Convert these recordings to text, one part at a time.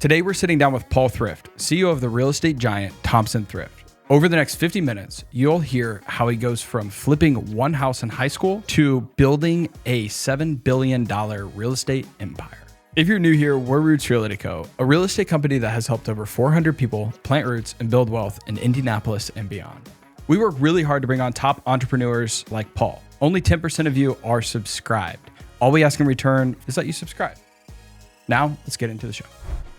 Today, we're sitting down with Paul Thrift, CEO of the real estate giant Thompson Thrift. Over the next 50 minutes, you'll hear how he goes from flipping one house in high school to building a $7 billion real estate empire. If you're new here, we're Roots Realty Co., a real estate company that has helped over 400 people plant roots and build wealth in Indianapolis and beyond. We work really hard to bring on top entrepreneurs like Paul. Only 10% of you are subscribed. All we ask in return is that you subscribe. Now, let's get into the show.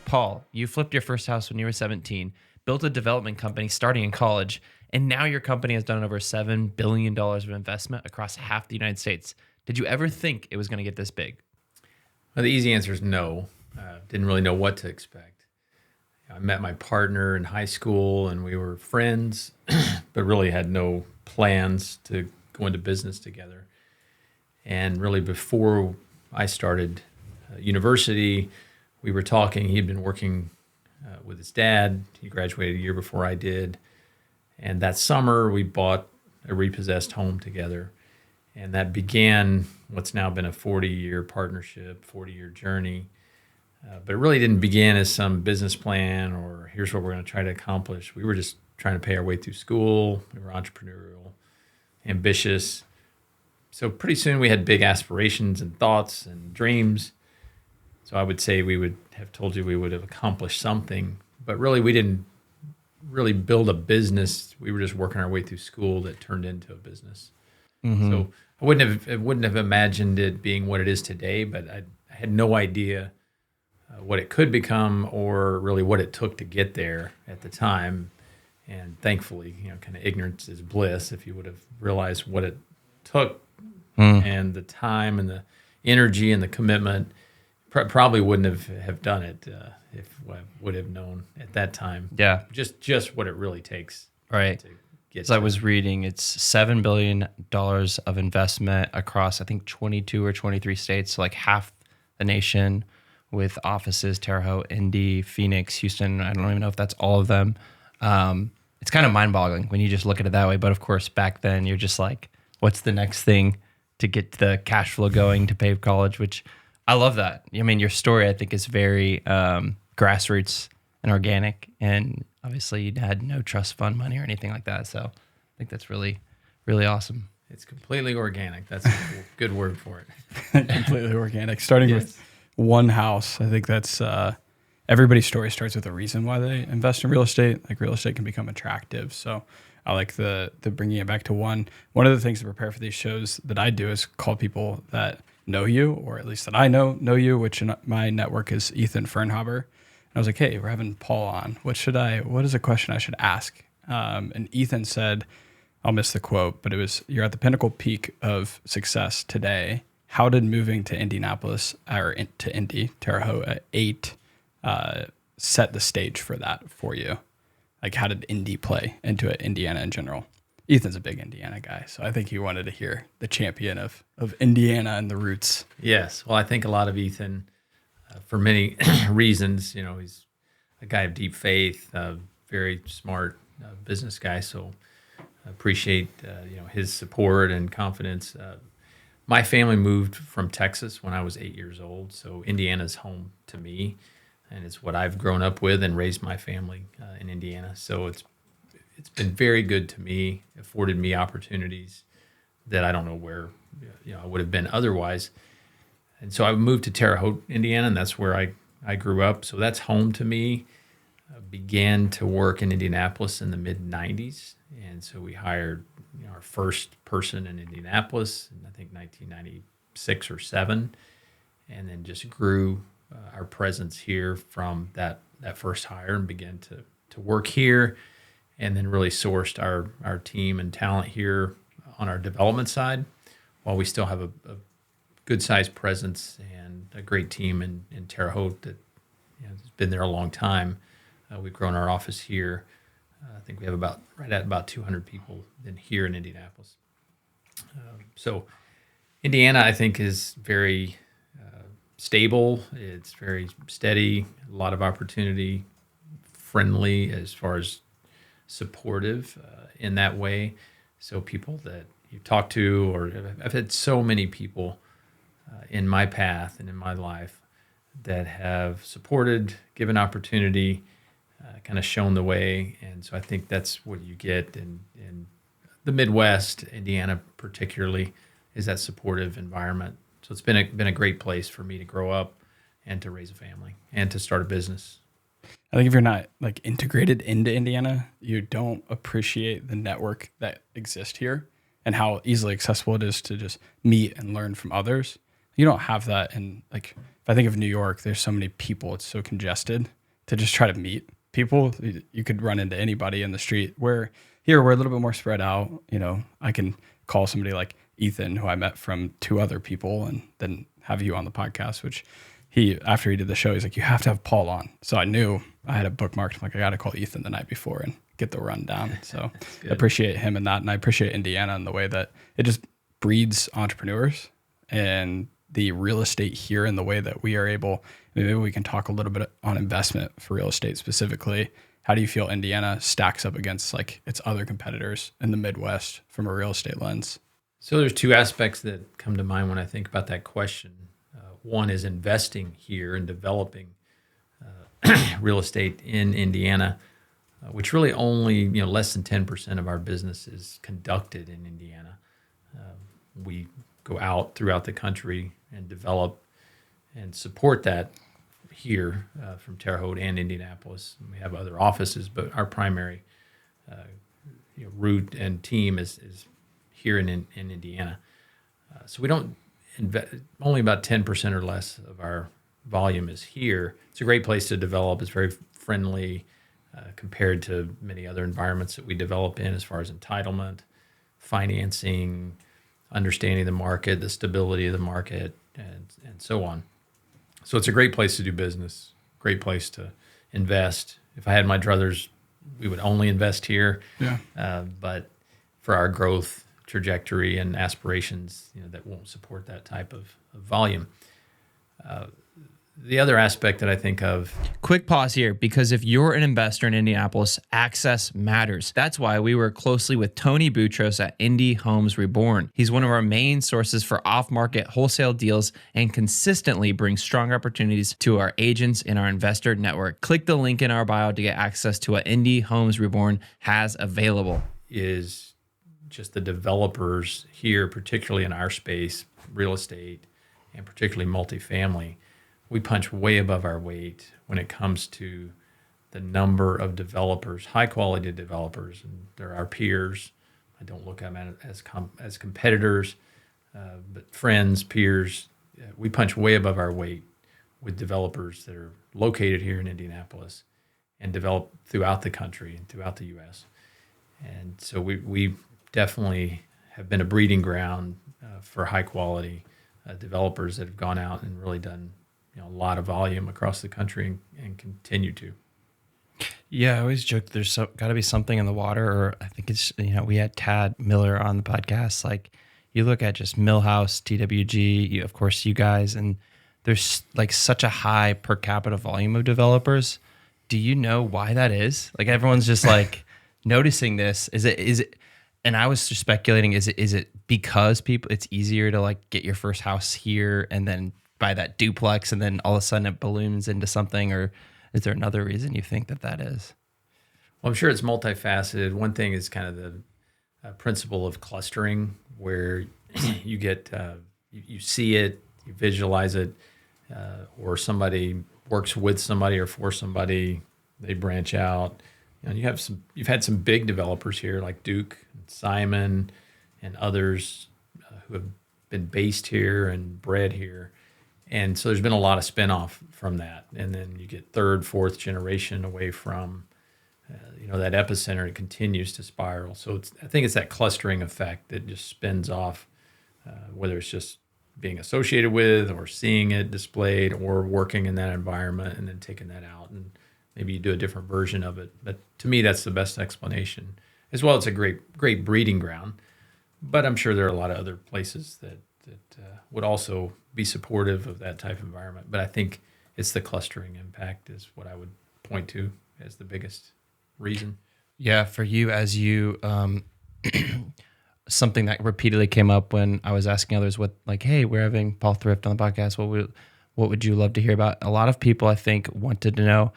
Paul, you flipped your first house when you were 17, built a development company starting in college, and now your company has done over $7 billion of investment across half the United States. Did you ever think it was going to get this big? Well, the easy answer is no. Didn't really know what to expect. I met my partner in high school and we were friends, but really had no plans to go into business together. And really before I started university, we were talking. He'd been working with his dad. He graduated a year before I did. And that summer, we bought a repossessed home together. And that began what's now been a 40-year partnership, 40-year journey. But it really didn't begin as some business plan or here's what we're going to try to accomplish. We were just trying to pay our way through school. We were entrepreneurial, ambitious. So pretty soon we had big aspirations and thoughts and dreams. So I would say we would have told you we would have accomplished something, but really we didn't really build a business. We were just working our way through school that turned into a business. Mm-hmm. So I wouldn't have imagined it being what it is today, but I had no idea what it could become or really what it took to get there at the time. And thankfully, kind of ignorance is bliss. If you would have realized what it took and the time and the energy and the commitment, probably wouldn't have done it if I would have known at that time. Yeah. Just what it really takes. Right. To get As I was reading, it's $7 billion of investment across, I think, 22 or 23 states, so like half the nation with offices, Terre Haute, Indy, Phoenix, Houston. I don't even know if that's all of them. It's kind of mind-boggling when you just look at it that way. But of course, back then, you're just like, what's the next thing to get the cash flow going to pay for college, which I love that. I mean, your story, I think, is very grassroots and organic. And obviously, you had no trust fund money or anything like that. So I think that's really, really awesome. It's completely organic. That's a good word for it. Completely organic. Starting with one house, I think that's everybody's story starts with a reason why they invest in real estate. Like real estate can become attractive. So I like the bringing it back to one. One of the things to prepare for these shows that I do is call people that know you, or at least that I know you, which in my network is Ethan Fernhaber. And I was like, hey, we're having Paul on. What is a question I should ask? And Ethan said, I'll miss the quote, but it was, you're at the pinnacle peak of success today. How did moving to Indianapolis or to Indy, Terre Haute at 8 set the stage for that for you? Like, how did Indy play into it, Indiana in general? Ethan's a big Indiana guy, so I think he wanted to hear the champion of Indiana and the roots. Yes. Well, I think a lot of Ethan, for many reasons, he's a guy of deep faith, very smart business guy, so I appreciate, his support and confidence. My family moved from Texas when I was 8 years old, so Indiana's home to me, and it's what I've grown up with and raised my family in Indiana. So it's been very good to me, afforded me opportunities that I don't know where I would have been otherwise. And so I moved to Terre Haute, Indiana, and that's where I grew up. So that's home to me. Began to work in Indianapolis in the mid-'90s. And so we hired our first person in Indianapolis in, I think, 1996 or 7, and then just grew our presence here from that first hire and began to work here. And then really sourced our team and talent here on our development side, while we still have a good-sized presence and a great team in Terre Haute that has been there a long time. We've grown our office here. I think we have right at about 200 people here in Indianapolis. So Indiana, I think, is very stable. It's very steady, a lot of opportunity, friendly as far as supportive in that way. So people that you talk to, or I've had so many people in my path and in my life that have supported, given opportunity, kind of shown the way. And so I think that's what you get in the Midwest, Indiana particularly, is that supportive environment. So it's been a great place for me to grow up and to raise a family and to start a business. I think if you're not like integrated into Indiana, you don't appreciate the network that exists here and how easily accessible it is to just meet and learn from others. You don't have that. And like, if I think of New York, there's so many people, it's so congested to just try to meet people. You could run into anybody in the street, where here we're a little bit more spread out. You know, I can call somebody like Ethan, who I met from 2 other people, and then have you on the podcast, which after he did the show, he's like, you have to have Paul on. So I knew I had it bookmarked. I'm like, I got to call Ethan the night before and get the rundown. So I appreciate him in that. And I appreciate Indiana in the way that it just breeds entrepreneurs and the real estate here in the way that we are able. Maybe we can talk a little bit on investment for real estate specifically. How do you feel Indiana stacks up against like its other competitors in the Midwest from a real estate lens? So there's 2 aspects that come to mind when I think about that question. One is investing here and developing real estate in Indiana, which really only less than 10% of our business is conducted in Indiana. We go out throughout the country and develop and support that here from Terre Haute and Indianapolis. We have other offices, but our primary route and team is here in Indiana. So we don't only about 10% or less of our volume is here. It's a great place to develop. It's very friendly compared to many other environments that we develop in as far as entitlement, financing, understanding the market, the stability of the market, and so on. So it's a great place to do business, great place to invest. If I had my druthers, we would only invest here. Yeah. But for our growth trajectory and aspirations, that won't support that type of volume. The other aspect that I think of. Quick pause here, because if you're an investor in Indianapolis, access matters. That's why we work closely with Tony Boutros at Indy Homes Reborn. He's one of our main sources for off-market wholesale deals and consistently brings strong opportunities to our agents in our investor network. Click the link in our bio to get access to what Indy Homes Reborn has available. Is just the developers here, particularly in our space, real estate, and particularly multifamily. We punch way above our weight when it comes to the number of developers, high quality developers, and they're our peers. I don't look at them as competitors, but friends, peers. We punch way above our weight with developers that are located here in Indianapolis and develop throughout the country and throughout the U.S. And so we definitely have been a breeding ground for high quality developers that have gone out and really done a lot of volume across the country and continue to. Yeah, I always joke there's got to be something in the water, or I think it's, we had Tad Miller on the podcast. Like, you look at just Millhouse, TWG, of course, you guys, and there's like such a high per capita volume of developers. Do you know why that is? Like, everyone's just like noticing this. Is it? And I was just speculating, is it because it's easier to like get your first house here and then buy that duplex and then all of a sudden it balloons into something, or is there another reason you think that is? Well, I'm sure it's multifaceted. One thing is kind of the principle of clustering, where you get, you see it, you visualize it, or somebody works with somebody or for somebody, they branch out. You've had some big developers here like Duke, and Simon, and others who have been based here and bred here. And so there's been a lot of spinoff from that. And then you get 3rd, 4th generation away from, that epicenter. It continues to spiral. So I think it's that clustering effect that just spins off, whether it's just being associated with or seeing it displayed or working in that environment and then taking that out. And maybe you do a different version of it. But to me, that's the best explanation. As well, it's a great breeding ground. But I'm sure there are a lot of other places that would also be supportive of that type of environment. But I think it's the clustering impact is what I would point to as the biggest reason. Yeah, for you, as you, something that repeatedly came up when I was asking others hey, we're having Paul Thrift on the podcast. what would you love to hear about? A lot of people, I think, wanted to know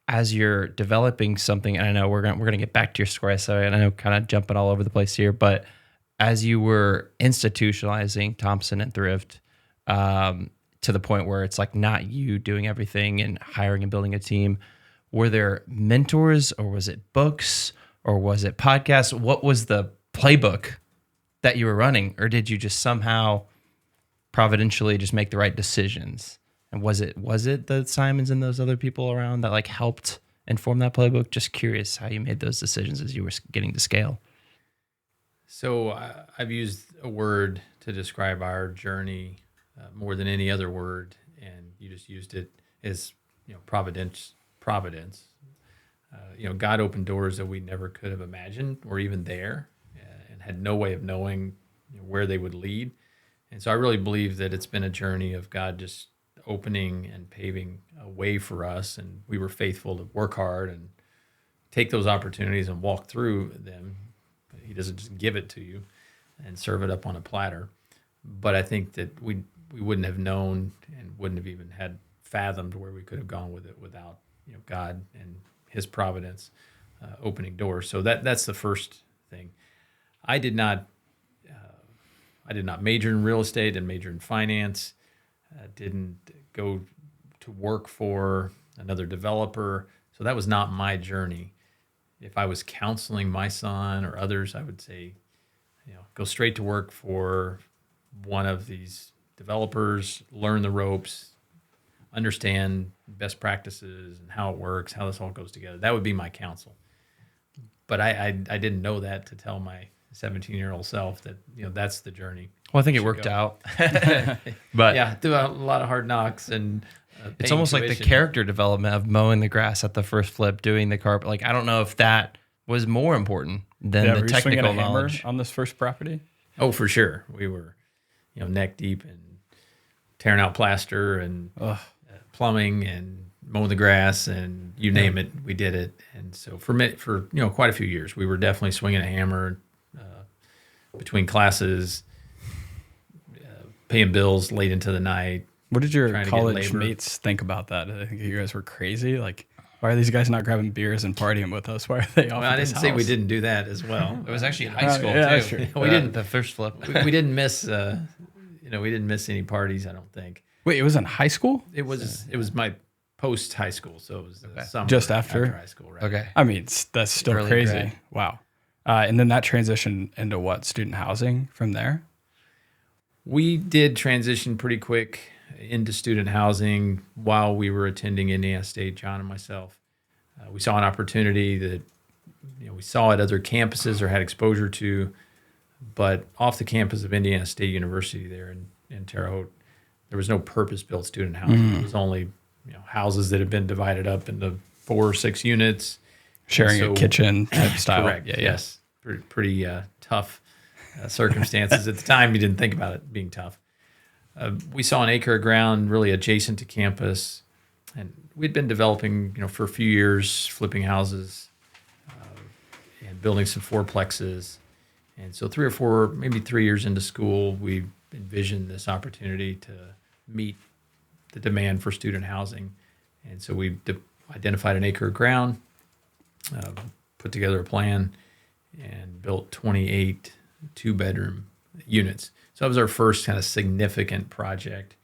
as you're developing something, and I know we're gonna get back to your story, so I know kind of jumping all over the place here, but as you were institutionalizing Thompson and Thrift, to the point where it's like not you doing everything and hiring and building a team, were there mentors, or was it books, or was it podcasts? What was the playbook that you were running, or did you just somehow providentially just make the right decisions? And was it the Simons and those other people around that like helped inform that playbook? Just curious how you made those decisions as you were getting to scale. So I've used a word to describe our journey more than any other word, and you just used it as providence. God opened doors that we never could have imagined or even there, and had no way of knowing where they would lead. And so I really believe that it's been a journey of God just opening and paving a way for us, and we were faithful to work hard and take those opportunities and walk through them. He doesn't just give it to you and serve it up on a platter. But I think that we wouldn't have known and wouldn't have even had fathomed where we could have gone with it without God and His providence opening doors. So that's the first thing. I did not major in real estate and major in finance. Didn't go to work for another developer. So that was not my journey. If I was counseling my son or others, I would say, go straight to work for one of these developers, learn the ropes, understand best practices and how it works, how this all goes together. That would be my counsel. But I didn't know that to tell my 17-year-old self that, that's the journey. Well, I think it worked out. But yeah, through a lot of hard knocks and it's almost like the character development of mowing the grass at the first flip, doing the carpet. Like, I don't know if that was more important than the technical knowledge on this first property. Oh, for sure. We were, neck deep and tearing out plaster and plumbing and mowing the grass and you name it, we did it. And so for quite a few years, we were definitely swinging a hammer between classes, paying bills late into the night. What did your college mates think about that? I think you guys were crazy. Like, why are these guys not grabbing beers and partying with us? Why are they off? Well, I didn't say we didn't do that as well. It was actually high school too. We didn't the first flip. we didn't miss. We didn't miss any parties. I don't think. Wait, it was in high school? It was my post high school, so it was summer just after high school. Right? Okay. I mean, that's still Early crazy. grad. Wow. And then that transitioned into what? Student housing from there? We did transition pretty quick into student housing while we were attending Indiana State, John and myself. We saw an opportunity that we saw at other campuses or had exposure to, but off the campus of Indiana State University there in Terre Haute, there was no purpose-built student housing. It was only houses that had been divided up into 4 or 6 units, sharing a kitchen type style. Correct. Yeah, yes, pretty tough circumstances at the time. You didn't think about it being tough. We saw an acre of ground really adjacent to campus, and we'd been developing, for a few years, flipping houses and building some fourplexes. And so 3 or 4, maybe 3 years into school, we envisioned this opportunity to meet the demand for student housing. And so we identified an acre of ground, put together a plan, and built 28 2-bedroom units. So that was our first kind of significant project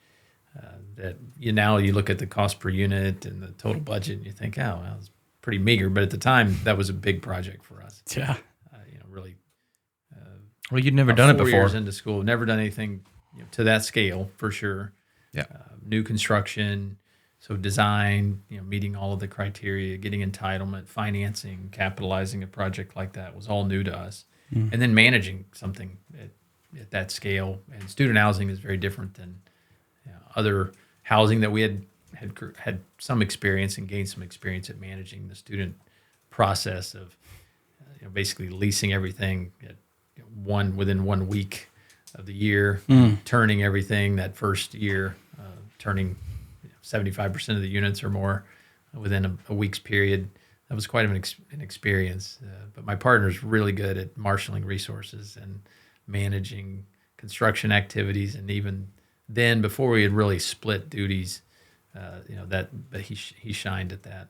that now you look at the cost per unit and the total budget and you think, oh, well, it's pretty meager. But at the time, that was a big project for us. Yeah. Really. Well, you'd never done it before. 4 years into school, never done anything to that scale for sure. Yeah. New construction, so design, meeting all of the criteria, getting entitlement, financing, capitalizing a project like that was all new to us. And then managing something at that scale. And student housing is very different than other housing that we had some experience and gained some experience at managing the student process of basically leasing everything at within 1 week of the year, turning everything that first year, turning 75% of the units or more within a week's period. That was quite an experience. But my partner's really good at marshaling resources and managing construction activities and even then before we had really split duties, but he shined at that.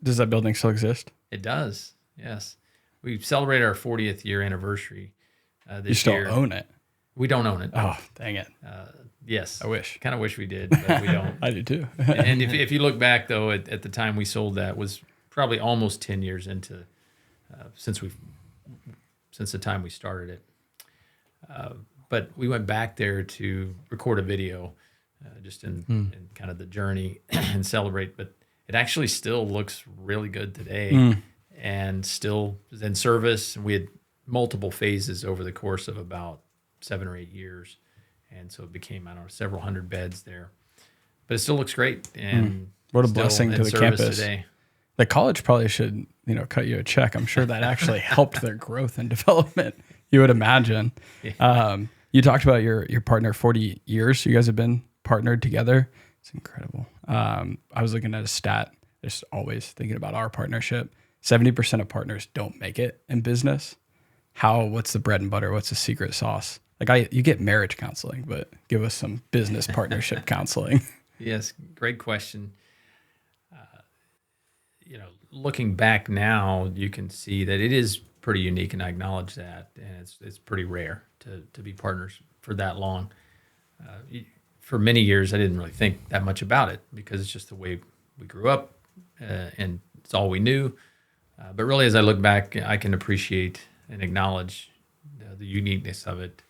Does that building still exist? It does. Yes. We celebrated our 40th year anniversary this You still year. own it? We don't own it. Oh, dang it. Yes. I wish. Kind of wish we did, but we don't. I do too. And if you look back, though, at the time we sold that was probably almost 10 years into since the time we started it. But we went back there to record a video just in kind of the journey and celebrate. But it actually still looks really good today and still is in service. And we had multiple phases over the course of about 7 or 8 years. And so it became, I don't know, several hundred beds there. But it still looks great. And what a still blessing in to the service campus. today. The college probably should, cut you a check. I'm sure that actually helped their growth and development. You would imagine. Yeah. You talked about your partner, 40 years. You guys have been partnered together. It's incredible. I was looking at a stat, just always thinking about our partnership. 70% of partners don't make it in business. What's the bread and butter? What's the secret sauce? You get marriage counseling, but give us some business partnership counseling. Yes, great question. Looking back now, you can see that it is pretty unique, and I acknowledge that. And it's pretty rare to be partners for that long. For many years, I didn't really think that much about it because it's just the way we grew up, and it's all we knew. But really, as I look back, I can appreciate and acknowledge the uniqueness of it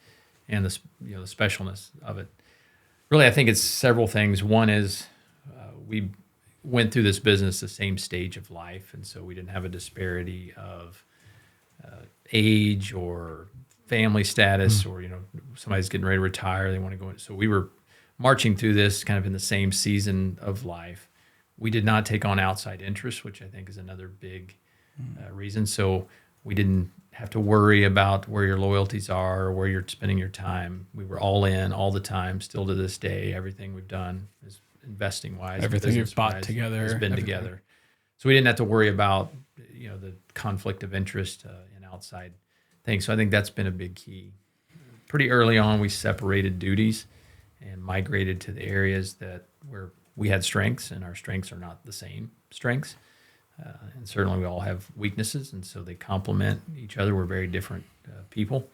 and the specialness of it. Really, I think it's several things. One is we went through this business the same stage of life, and so we didn't have a disparity of age or family status, or somebody's getting ready to retire, they want to go in. So we were marching through this kind of in the same season of life. We did not take on outside interests, which I think is another big reason. So we didn't have to worry about where your loyalties are or where you're spending your time. We were all in all the time, still to this day. Everything we've done is investing wise, everything you've bought together has been together. So we didn't have to worry about the conflict of interest in outside things. So I think that's been a big key. Pretty early on, we separated duties and migrated to the areas where we had strengths, and our strengths are not the same strengths. And certainly we all have weaknesses, and so they complement each other. We're very different people.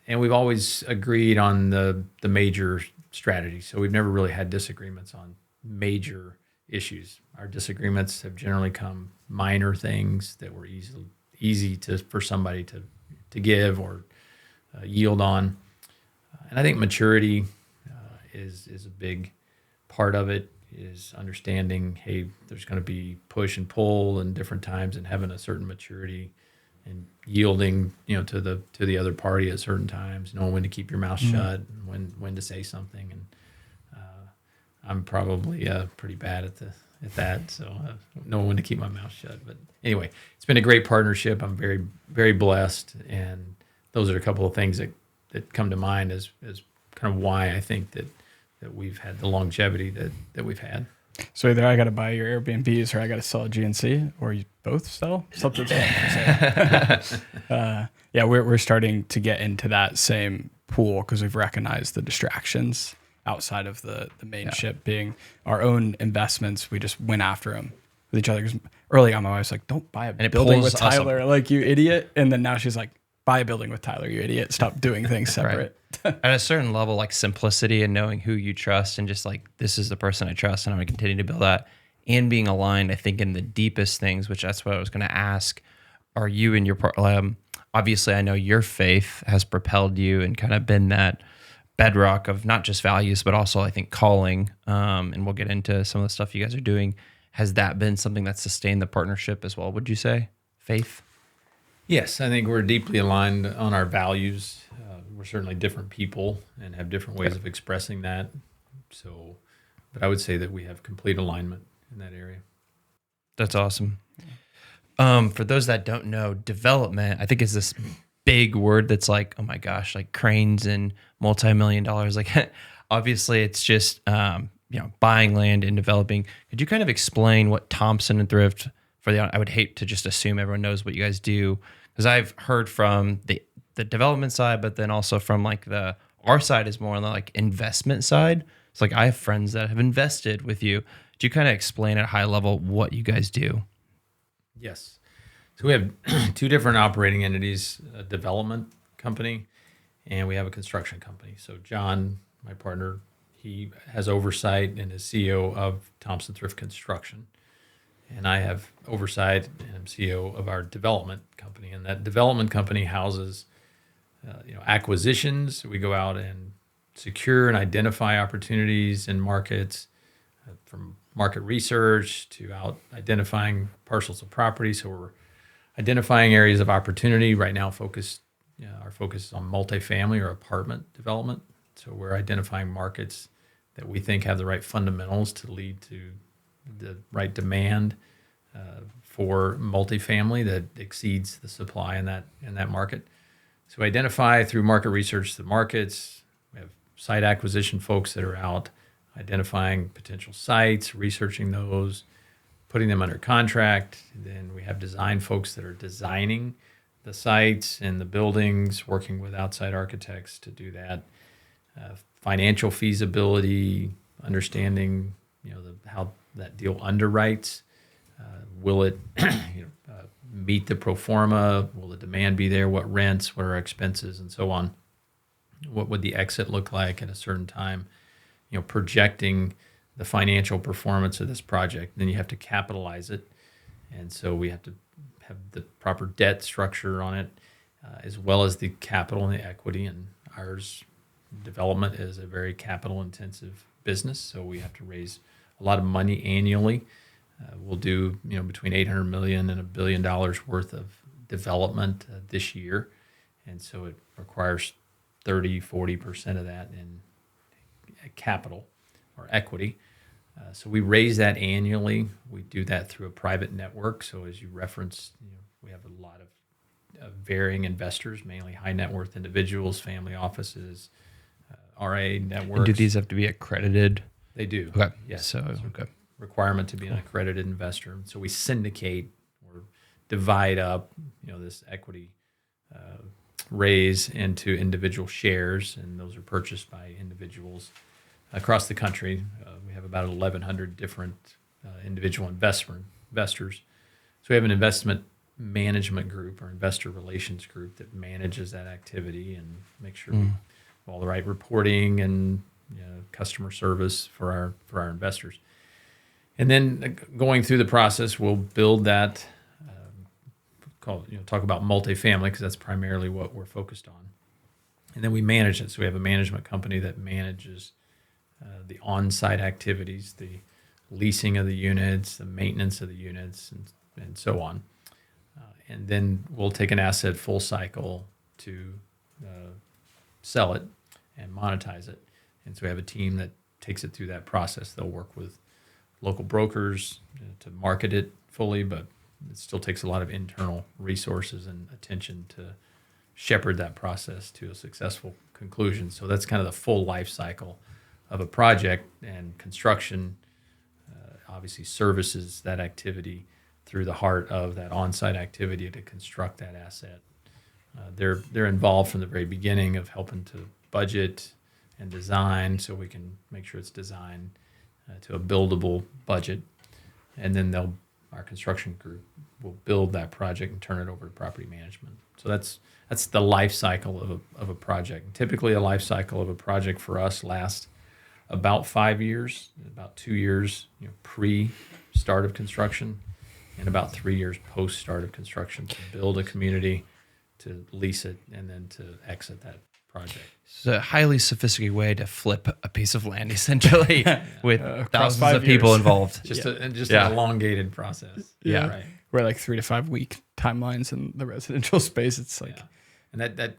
And we've always agreed on the major strategy. So we've never really had disagreements on major issues. Our disagreements have generally come minor things that were easy for somebody to give or yield on. And I think maturity is a big part of it, is understanding, hey, there's going to be push and pull in different times, and having a certain maturity and yielding, to the other party at certain times, knowing when to keep your mouth shut and when to say something. And I'm probably pretty bad at that, so knowing when to keep my mouth shut. But anyway, it's been a great partnership. I'm very, very blessed, and those are a couple of things that come to mind as kind of why I think that we've had the longevity that we've had. So either I got to buy your Airbnbs or I got to sell a GNC, or you both sell something. Yeah, we're starting to get into that same pool because we've recognized the distractions outside of the main ship being our own investments. We just went after them with each other. 'Cause early on, my wife's like, "Don't buy a building with Tyler, like you idiot," and then now she's like, "Buy a building with Tyler, you idiot. Stop doing things separate." At a certain level, like simplicity and knowing who you trust, and just like, this is the person I trust, and I'm going to continue to build that, and being aligned, I think, in the deepest things, which that's what I was going to ask. Are you and your obviously, I know your faith has propelled you and kind of been that bedrock of not just values, but also, I think, calling. And we'll get into some of the stuff you guys are doing. Has that been something that sustained the partnership as well, would you say? Faith? Yes, I think we're deeply aligned on our values. We're certainly different people and have different ways of expressing that. So, but I would say that we have complete alignment in that area. That's awesome. For those that don't know, development, I think, is this big word that's like, oh my gosh, like cranes and multi-million dollars. Like, obviously, it's just buying land and developing. Could you kind of explain what Thompson and Thrift I would hate to just assume everyone knows what you guys do, because I've heard from the development side, but then also from like the Our side is more on the like investment side. It's like I have friends that have invested with you. Do you kind of explain at a high level what you guys do? Yes. So we have two different operating entities, a development company, and we have a construction company. So John, my partner, he has oversight and is CEO of Thompson Thrift Construction. And I have oversight and I'm CEO of our development company. And that development company houses acquisitions. We go out and secure and identify opportunities in markets, from market research to out identifying parcels of property. So we're identifying areas of opportunity right now. Our focus is on multifamily or apartment development. So we're identifying markets that we think have the right fundamentals to lead to the right demand for multifamily that exceeds the supply in that market. So we identify through market research the markets. We have site acquisition folks that are out identifying potential sites, researching those, putting them under contract. Then we have design folks that are designing the sites and the buildings, working with outside architects to do that. Financial feasibility, understanding how that deal underwrites. Will it meet the pro forma? Will the demand be there? What rents? What are our expenses? And so on. What would the exit look like at a certain time? Projecting the financial performance of this project. Then you have to capitalize it. And so we have to have the proper debt structure on it, as well as the capital and the equity. And ours development is a very capital intensive business. So we have to raise a lot of money annually. We'll do between $800 million and $1 billion worth of development this year. And so it requires 30-40% of that in capital or equity. So we raise that annually. We do that through a private network. So as you referenced, we have a lot of varying investors, mainly high net worth individuals, family offices, RA networks. And do these have to be accredited? They do. Okay. Yes. So okay. Requirement to be an accredited investor. So we syndicate or divide up, this equity raise into individual shares, and those are purchased by individuals across the country. We have about 1,100 different individual investors. So we have an investment management group or investor relations group that manages that activity and makes sure we have all the right reporting and customer service for our investors. And then going through the process, we'll build that. Talk about multifamily because that's primarily what we're focused on. And then we manage it. So we have a management company that manages the on-site activities, the leasing of the units, the maintenance of the units, and so on. And then we'll take an asset full cycle to sell it and monetize it. And so we have a team that takes it through that process. They'll work with local brokers to market it fully, but it still takes a lot of internal resources and attention to shepherd that process to a successful conclusion. So that's kind of the full life cycle of a project, and construction obviously services that activity through the heart of that on-site activity to construct that asset. They're involved from the very beginning of helping to budget and design so we can make sure it's designed to a buildable budget. And then our construction group will build that project and turn it over to property management. So that's the life cycle of a project. Typically, a life cycle of a project for us lasts about 5 years, about 2 years pre-start of construction, and about 3 years post-start of construction to build a community, to lease it, and then to exit that project. It's a highly sophisticated way to flip a piece of land, essentially, with thousands of people involved. Just an elongated process. Yeah. Right. We're like 3 to 5 week timelines in the residential space. It's like, and that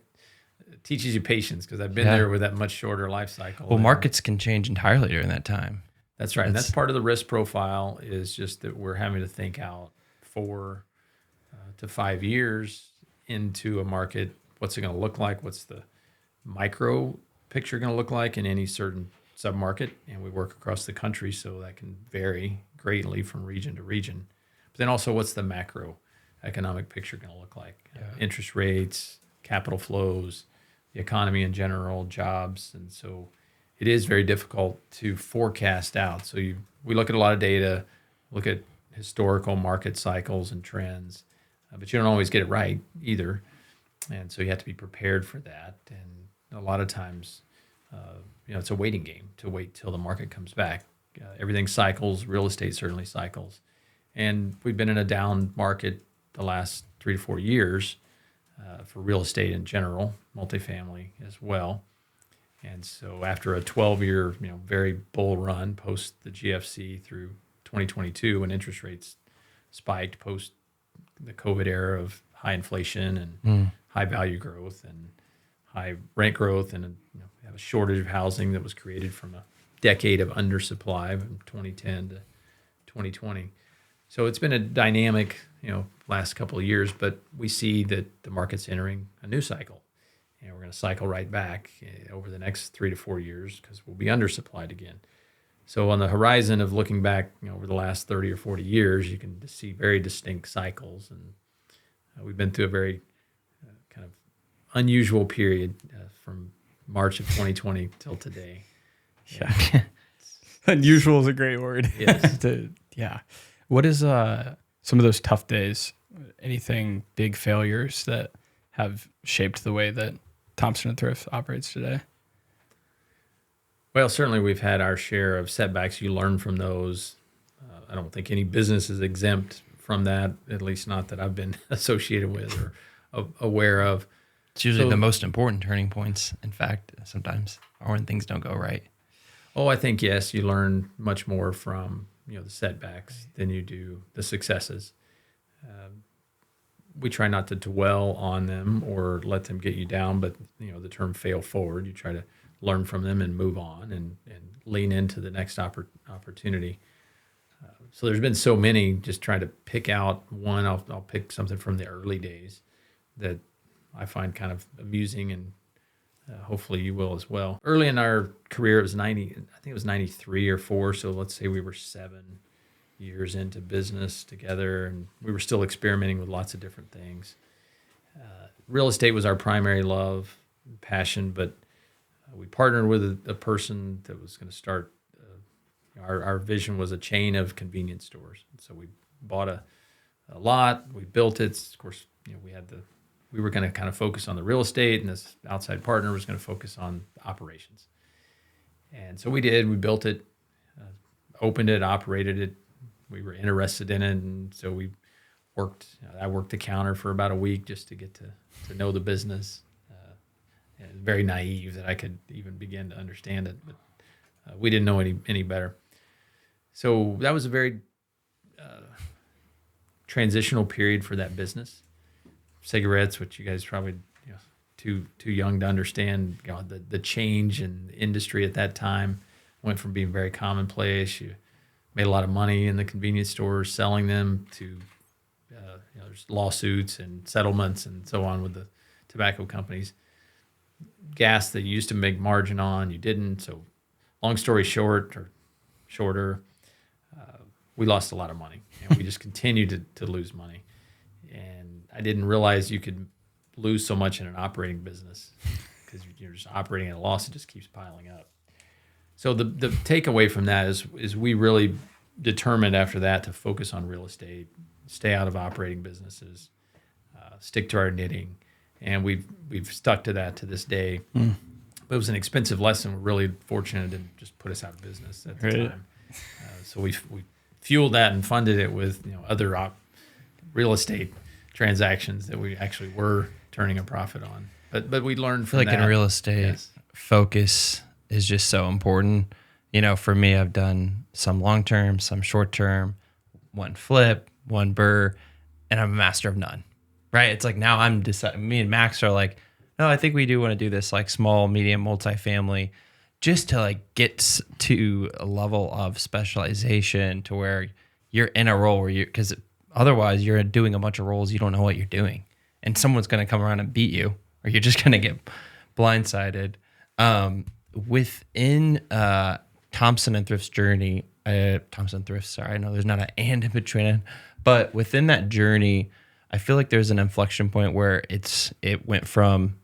teaches you patience because I've been there with that much shorter life cycle. Well, markets can change entirely during that time. That's right. And that's part of the risk profile is just that we're having to think out 4 to 5 years into a market. What's it going to look like? What's the micro picture going to look like in any certain submarket? And we work across the country, so that can vary greatly from region to region. But then also, what's the macro economic picture going to look like? Interest rates, capital flows, the economy in general, jobs. And so it is very difficult to forecast out. So we look at a lot of data, look at historical market cycles and trends, but you don't always get it right either. And so you have to be prepared for that. And a lot of times, it's a waiting game to wait till the market comes back. Everything cycles, real estate certainly cycles. And we've been in a down market the last 3 to 4 years for real estate in general, multifamily as well. And so after a 12-year, very bull run post the GFC through 2022, when interest rates spiked post the COVID era of high inflation and high value growth and high rent growth, and we have a shortage of housing that was created from a decade of undersupply from 2010 to 2020. So it's been a dynamic, last couple of years, but we see that the market's entering a new cycle. And we're going to cycle right back over the next 3 to 4 years because we'll be undersupplied again. So on the horizon of looking back, over the last 30 or 40 years, you can see very distinct cycles. And we've been through a very kind of unusual period from March of 2020 till today. Yeah. Unusual is a great word. Yes. Yeah. What is some of those tough days? Anything big failures that have shaped the way that Thompson Thrift operates today? Well, certainly we've had our share of setbacks. You learn from those. I don't think any business is exempt from that, at least not that I've been associated with or aware of. It's usually the most important turning points, in fact, sometimes, or when things don't go right. Oh, I think, yes, you learn much more from the setbacks than you do the successes. We try not to dwell on them or let them get you down, but the term fail forward, you try to learn from them and move on and lean into the next opportunity. So there's been so many, just trying to pick out one. I'll pick something from the early days that I find kind of amusing, and hopefully you will as well. Early in our career, I think it was 93 or 4. So let's say we were 7 years into business together, and we were still experimenting with lots of different things. Real estate was our primary love, passion, but we partnered with a person that was going to start. Our vision was a chain of convenience stores. So we bought a lot, we built it. Of course, we were going to kind of focus on the real estate, and this outside partner was going to focus on operations. And so we did. We built it, opened it, operated it. We were interested in it, and so we worked. I worked the counter for about a week just to get to know the business. And very naive that I could even begin to understand it, but we didn't know any better. So that was a very transitional period for that business. Cigarettes, which you guys probably too young to understand, the change in the industry at that time went from being very commonplace. You made a lot of money in the convenience stores selling them to there's lawsuits and settlements and so on with the tobacco companies. Gas that you used to make margin on, you didn't. So long story shorter, we lost a lot of money, and we just continued to lose money. And I didn't realize you could lose so much in an operating business because you're just operating at a loss. It just keeps piling up. So the takeaway from that is we really determined after that to focus on real estate, stay out of operating businesses, stick to our knitting, and we've stuck to that to this day. But it was an expensive lesson. We're really fortunate it didn't just put us out of business at the time. So we fueled that and funded it with other real estate transactions that we actually were turning a profit on. But we learned from that. I feel like in real estate, focus is just so important. For me, I've done some long-term, some short-term, one flip, one burr, and I'm a master of none, right? It's like now I'm deciding, me and Max are like, no, I think we do want to do this like small, medium, multifamily, just to like get to a level of specialization to where you're in a role where because otherwise you're doing a bunch of roles, you don't know what you're doing, and someone's going to come around and beat you, or you're just going to get blindsided. Within Thompson Thrift's journey, Thompson Thrift, sorry, I know there's not an and in between it, but within that journey, I feel like there's an inflection point where it went from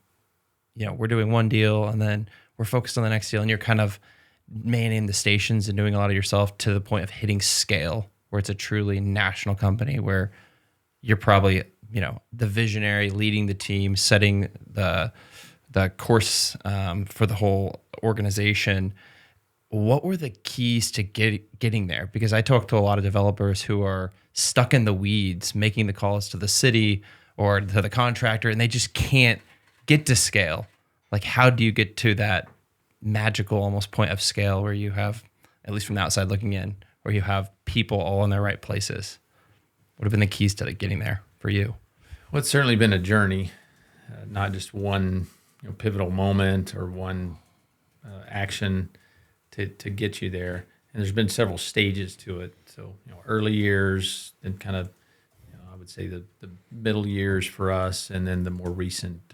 we're doing one deal and then we're focused on the next deal, and you're kind of manning the stations and doing a lot of yourself to the point of hitting scale where it's a truly national company where you're probably, the visionary, leading the team, setting the course for the whole organization. What were the keys to getting there? Because I talk to a lot of developers who are stuck in the weeds, making the calls to the city or to the contractor, and they just can't get to scale. Like, how do you get to that magical almost point of scale where you have, at least from the outside looking in, where you have people all in their right places? What have been the keys to getting there for you? Well, it's certainly been a journey, not just one pivotal moment or one action to get you there. And there's been several stages to it. So, early years, then kind of, I would say the middle years for us, and then the more recent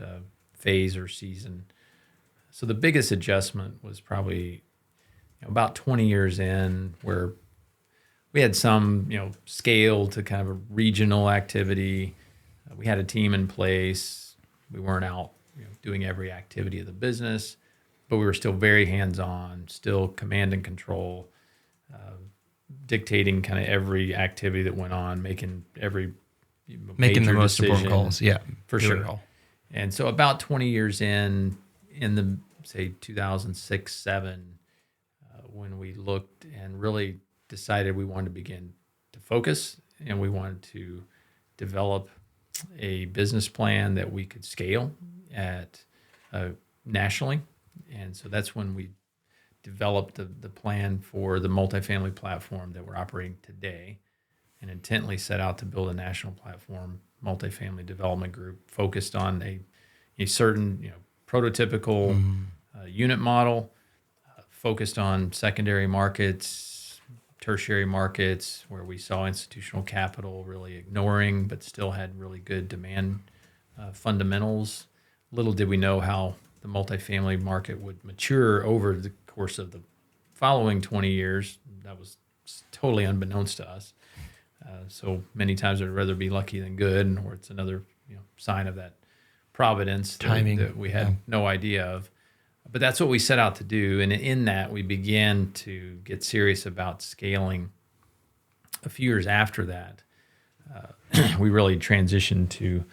phase or season. So the biggest adjustment was probably about 20 years in, where we had some, scale to kind of a regional activity. We had a team in place. We weren't out doing every activity of the business, but we were still very hands-on, still command and control, dictating kind of every activity that went on, making the most important calls. Yeah, for sure. And so about 20 years in the, say, 2006, 7, when we looked and really decided we wanted to begin to focus and we wanted to develop a business plan that we could scale at nationally. And so that's when we developed the plan for the multifamily platform that we're operating today, and intently set out to build a national platform, multifamily development group focused on a certain prototypical unit model, focused on secondary markets, tertiary markets where we saw institutional capital really ignoring, but still had really good demand fundamentals. Little did we know how the multifamily market would mature over the course of the following 20 years. That was totally unbeknownst to us. So many times I'd rather be lucky than good, or it's another sign of that providence timing that we had no idea of. But that's what we set out to do. And in that, we began to get serious about scaling. A few years after that, we really transitioned to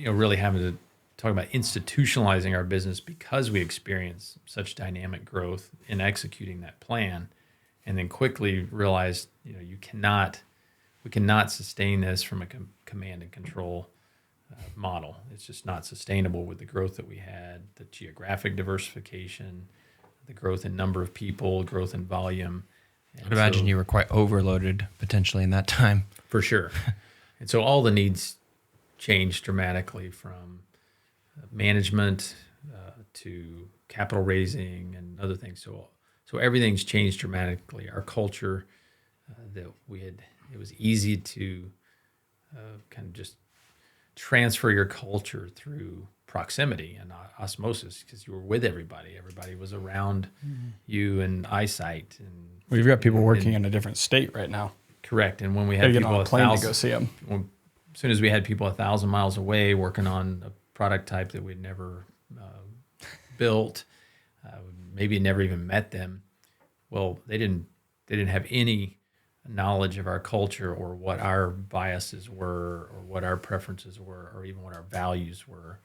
really having to talk about institutionalizing our business because we experienced such dynamic growth in executing that plan, and then quickly realized we cannot sustain this from a command and control model. It's just not sustainable with the growth that we had, the geographic diversification, the growth in number of people, growth in volume. I'd imagine you were quite overloaded potentially in that time. For sure. And so all the needs changed dramatically, from management to capital raising and other things. So everything's changed dramatically. Our culture it was easy to kind of just transfer your culture through proximity and osmosis, because you were with everybody. Everybody was around you in eyesight. And we've got people working in a different state right now. Correct. And when we had people on a plane to go see them, as soon as we had people 1,000 miles away working on a product type that we'd never built, maybe never even met them. Well, they didn't have any knowledge of our culture, or what our biases were, or what our preferences were, or even what our values were.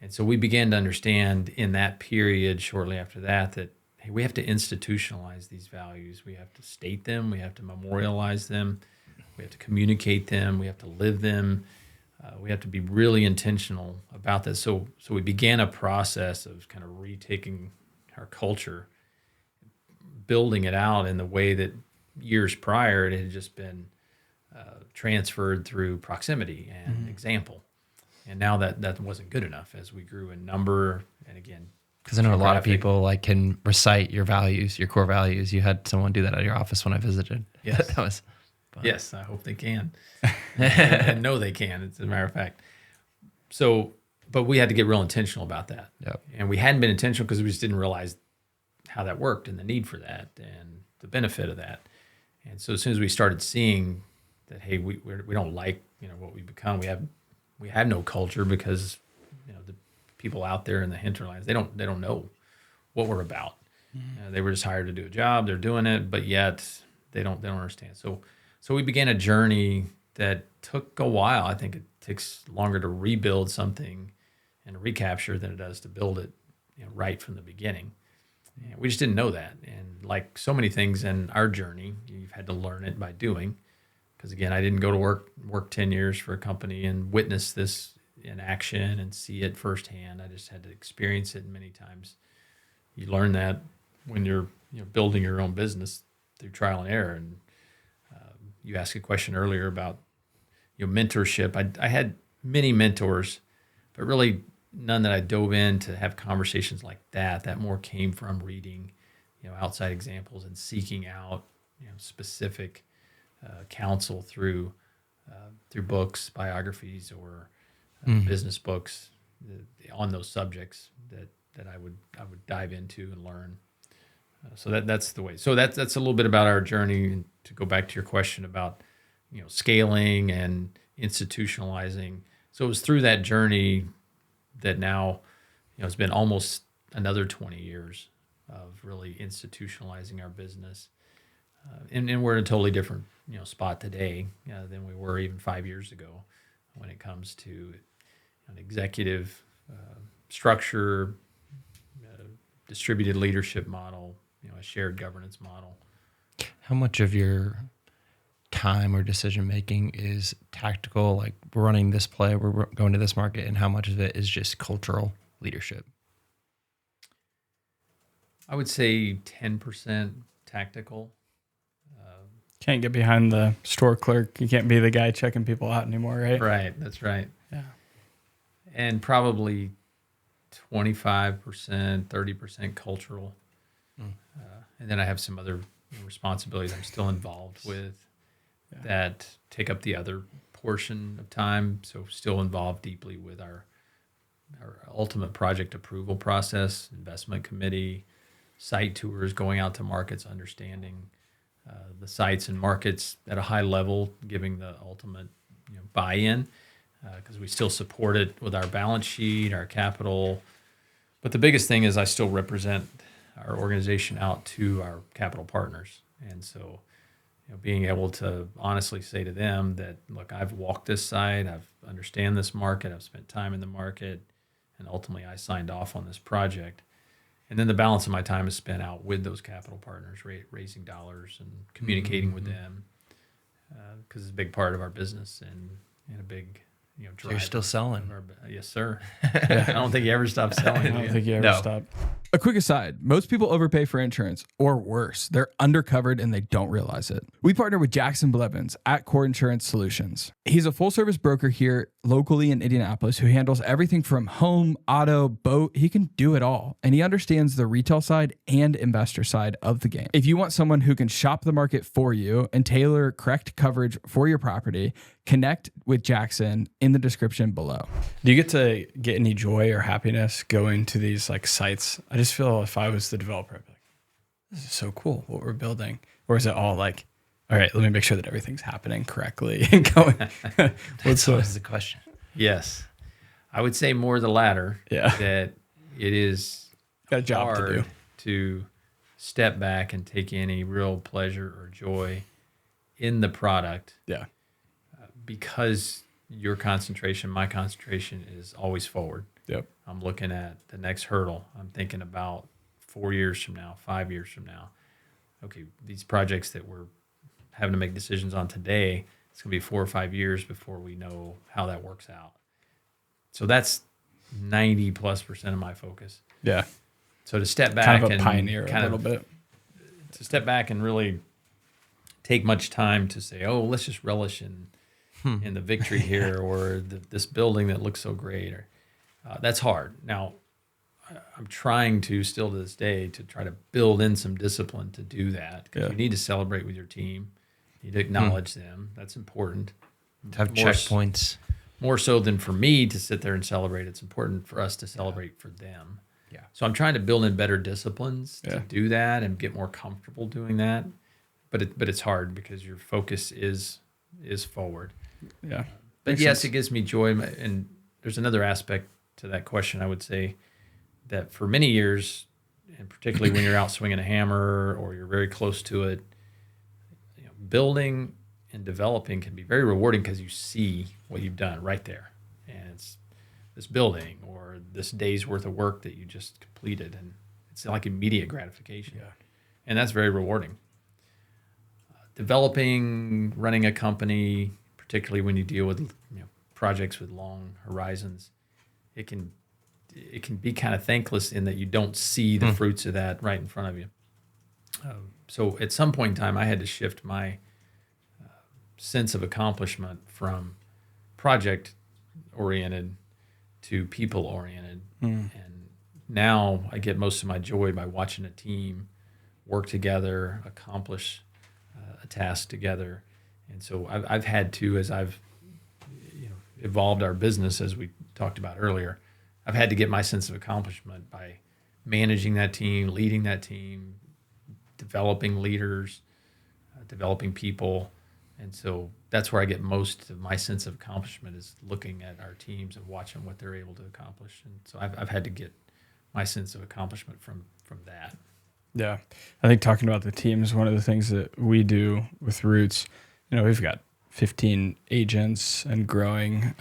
And so we began to understand in that period, shortly after that, hey, we have to institutionalize these values. We have to state them. We have to memorialize them. We have to communicate them. We have to live them. We have to be really intentional about this. So we began a process of kind of retaking our culture, building it out in the way that years prior it had just been transferred through proximity and example. And now that wasn't good enough as we grew in number. And again, because I know a lot of people can recite your values, your core values. You had someone do that at your office when I visited. Yes. That was fun. Yes, I hope they can. and know they can, as a matter of fact. So, but we had to get real intentional about that. Yep. And we hadn't been intentional because we just didn't realize how that worked and the need for that and the benefit of that. And so as soon as we started seeing that, hey, we don't like what we become, we have no culture because the people out there in the hinterlands, they don't know what we're about. They were just hired to do a job. They're doing it, but yet they don't understand. So we began a journey that took a while. I think it takes longer to rebuild something and recapture than it does to build it, right from the beginning. And we just didn't know that. And like so many things in our journey, you've had to learn it by doing. Because again, I didn't go to work 10 years for a company and witness this in action and see it firsthand. I just had to experience it many times. You learn that when you're building your own business through trial and error. And you asked a question earlier about mentorship. I had many mentors, but really none that I dove in to have conversations like that. That more came from reading, outside examples and seeking out, specific counsel through books, biographies, or business books on those subjects that I would dive into and learn. So that's the way. So that's a little bit about our journey. And to go back to your question about scaling and institutionalizing. So it was through that journey that now it's been almost another 20 years of really institutionalizing our business. And we're in a totally different spot today than we were even 5 years ago when it comes to an executive structure, distributed leadership model, a shared governance model. How much of your time or decision making is tactical, like we're running this play, we're going to this market, and how much of it is just cultural leadership? I would say 10% tactical. Can't get behind the store clerk. You can't be the guy checking people out anymore, right? Right, that's right. Yeah. And probably 25%, 30% cultural. And then I have some other responsibilities I'm still involved with that take up the other portion of time. So still involved deeply with our ultimate project approval process, investment committee, site tours, going out to markets, understanding the sites and markets at a high level, giving the ultimate buy-in, because we still support it with our balance sheet, our capital. But the biggest thing is I still represent our organization out to our capital partners. And so being able to honestly say to them that, look, I've walked this site, I've understand this market, I've spent time in the market, and ultimately I signed off on this project. And then the balance of my time is spent out with those capital partners, raising dollars and communicating with them, because it's a big part of our business and a big drive. So you're still selling? Yes, sir. I don't think you ever stop selling. I don't think you ever stop. A quick aside, most people overpay for insurance, or worse, they're undercovered and they don't realize it. We partner with Jackson Blevins at Core Insurance Solutions. He's a full-service broker here locally in Indianapolis who handles everything from home, auto, boat. He can do it all, and he understands the retail side and investor side of the game. If you want someone who can shop the market for you and tailor correct coverage for your property, connect with Jackson in the description below. Do you get to get any joy or happiness going to these like sites? I just feel if I was the developer, I'd be like, this is so cool what we're building. Or is it all like, all right, let me make sure that everything's happening correctly and going? That's always the question. Yes. I would say more the latter. Yeah. That it is got a job hard to to step back and take any real pleasure or joy in the product. Yeah. Because your concentration, my concentration is always forward. Yep. I'm looking at the next hurdle. I'm thinking about 4 years from now, 5 years from now. Okay, these projects that we're having to make decisions on today, it's going to be 4 or 5 years before we know how that works out. So that's 90+% of my focus. Yeah. So to step back Kind of a and pioneer a little bit. To step back and really take much time to say, oh, let's just relish in the victory here, or this building that looks so great. Or that's hard. Now, I'm trying to still to this day to try to build in some discipline to do that, because you need to celebrate with your team. You need to acknowledge them. That's important. To have checkpoints. More so than for me to sit there and celebrate. It's important for us to celebrate for them. Yeah. So I'm trying to build in better disciplines to do that and get more comfortable doing that. But it's hard because your focus is forward. Yeah. But Makes yes, sense. it gives me joy. And there's another aspect to that question, I would say that for many years, and particularly when you're out swinging a hammer or you're very close to it, building and developing can be very rewarding because you see what you've done right there. And it's this building or this day's worth of work that you just completed. And it's like immediate gratification. Yeah. And that's very rewarding. Developing, running a company, particularly when you deal with projects with long horizons, it can be kind of thankless in that you don't see the fruits of that right in front of you. So at some point in time, I had to shift my sense of accomplishment from project-oriented to people-oriented. And now I get most of my joy by watching a team work together, accomplish a task together. And so I've had to, as I've evolved our business, as we talked about earlier, I've had to get my sense of accomplishment by managing that team, leading that team, developing leaders, developing people. And so that's where I get most of my sense of accomplishment, is looking at our teams and watching what they're able to accomplish. And so I've had to get my sense of accomplishment from that. Yeah. I think talking about the team is one of the things that we do with Roots. We've got 15 agents and growing.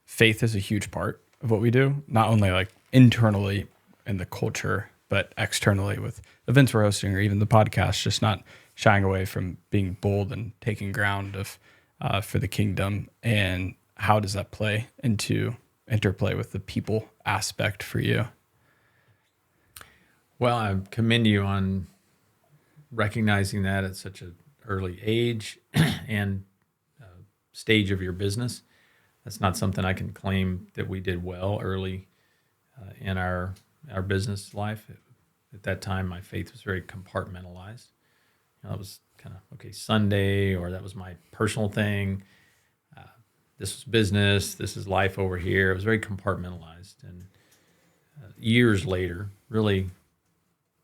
Faith is a huge part of what we do, not only like internally in the culture, but externally with events we're hosting or even the podcast, just not shying away from being bold and taking ground for the kingdom. And how does that interplay with the people aspect for you? Well, I commend you on recognizing that at such an early age and stage of your business. That's not something I can claim that we did well early in our business life. At that time, my faith was very compartmentalized. That was kind of, Sunday, or that was my personal thing. This was business. This is life over here. It was very compartmentalized. And years later, really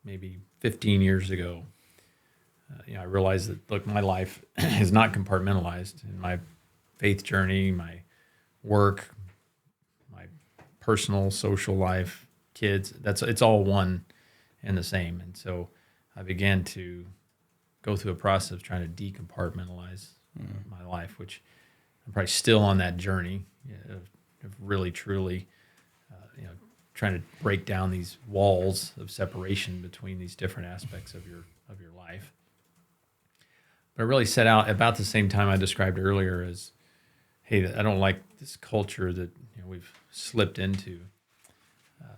maybe 15 years ago, I realized that, look, my life is not compartmentalized. In my faith journey, my work, my personal, social life, kids, it's all one and the same. And so I began to go through a process of trying to decompartmentalize my life, which I'm probably still on that journey of really, truly, trying to break down these walls of separation between these different aspects of your life. But I really set out about the same time I described earlier as, hey, I don't like this culture that we've slipped into.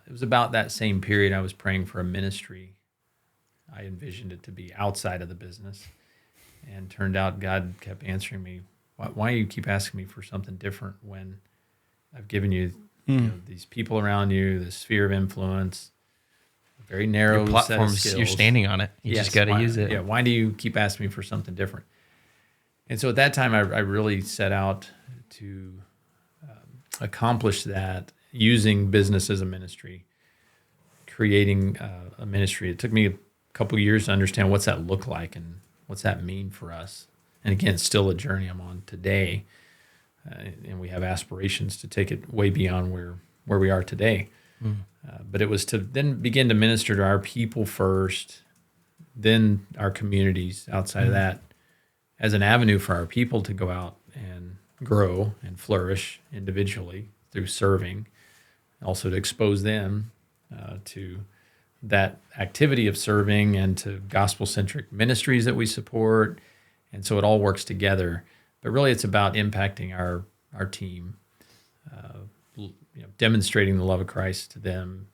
It was about that same period I was praying for a ministry. I envisioned it to be outside of the business, and turned out God kept answering me, why do you keep asking me for something different when I've given you, these people around you, this sphere of influence, a very narrow set of skills. You're standing on it. You just got to use it. Yeah. Why do you keep asking me for something different? And so at that time, I really set out to accomplish that using business as a ministry, creating a ministry. It took me a couple of years to understand what's that look like and what's that mean for us. And again, it's still a journey I'm on today. And we have aspirations to take it way beyond where we are today. But it was to then begin to minister to our people first, then our communities outside of that, as an avenue for our people to go out and grow and flourish individually through serving, also to expose them to that activity of serving and to gospel-centric ministries that we support. And so it all works together. But really, it's about impacting our team, demonstrating the love of Christ to them,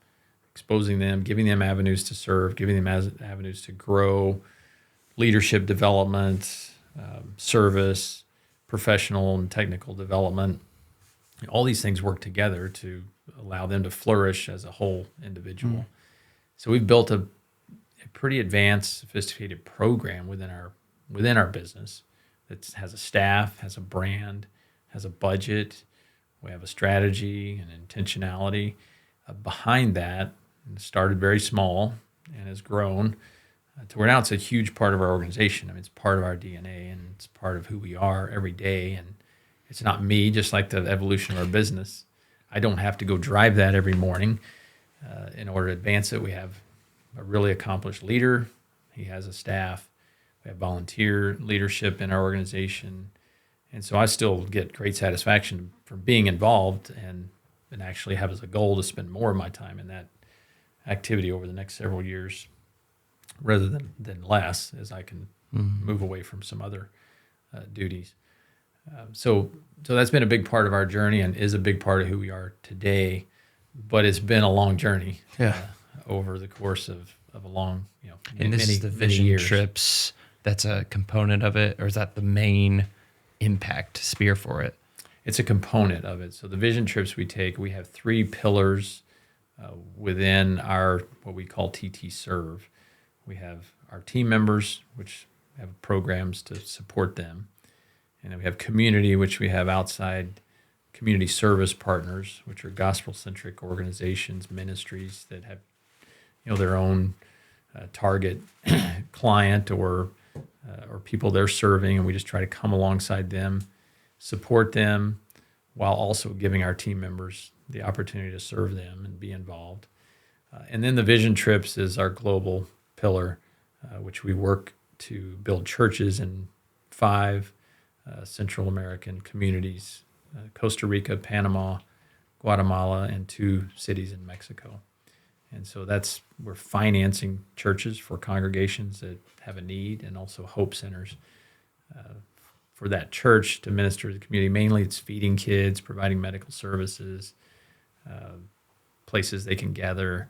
exposing them, giving them avenues to serve, giving them avenues to grow, leadership development, service, professional and technical development. All these things work together to allow them to flourish as a whole individual. So we've built a pretty advanced, sophisticated program within our business that has a staff, has a brand, has a budget. We have a strategy and intentionality behind that. And it started very small and has grown to where now it's a huge part of our organization. I mean, it's part of our DNA and it's part of who we are every day. And it's not me, just like the evolution of our business. I don't have to go drive that every morning. In order to advance it, we have a really accomplished leader. He has a staff. We have volunteer leadership in our organization. And so I still get great satisfaction from being involved and actually have as a goal to spend more of my time in that activity over the next several years rather than less, as I can move away from some other duties. So that's been a big part of our journey and is a big part of who we are today, but it's been a long journey over the course of a long, And this is the vision years. trips. That's a component of it, or is that the main impact sphere for it? It's a component of it. So the vision trips we take, we have 3 pillars within our what we call TT Serve. We have our team members, which have programs to support them. And then we have community, which we have outside community service partners, which are gospel-centric organizations, ministries that have their own target client or people they're serving, and we just try to come alongside them, support them, while also giving our team members the opportunity to serve them and be involved. And then the vision trips is our global pillar, which we work to build churches in 5 Central American communities, Costa Rica, Panama, Guatemala, and 2 cities in Mexico. And so we're financing churches for congregations that have a need, and also hope centers for that church to minister to the community. Mainly it's feeding kids, providing medical services, places they can gather.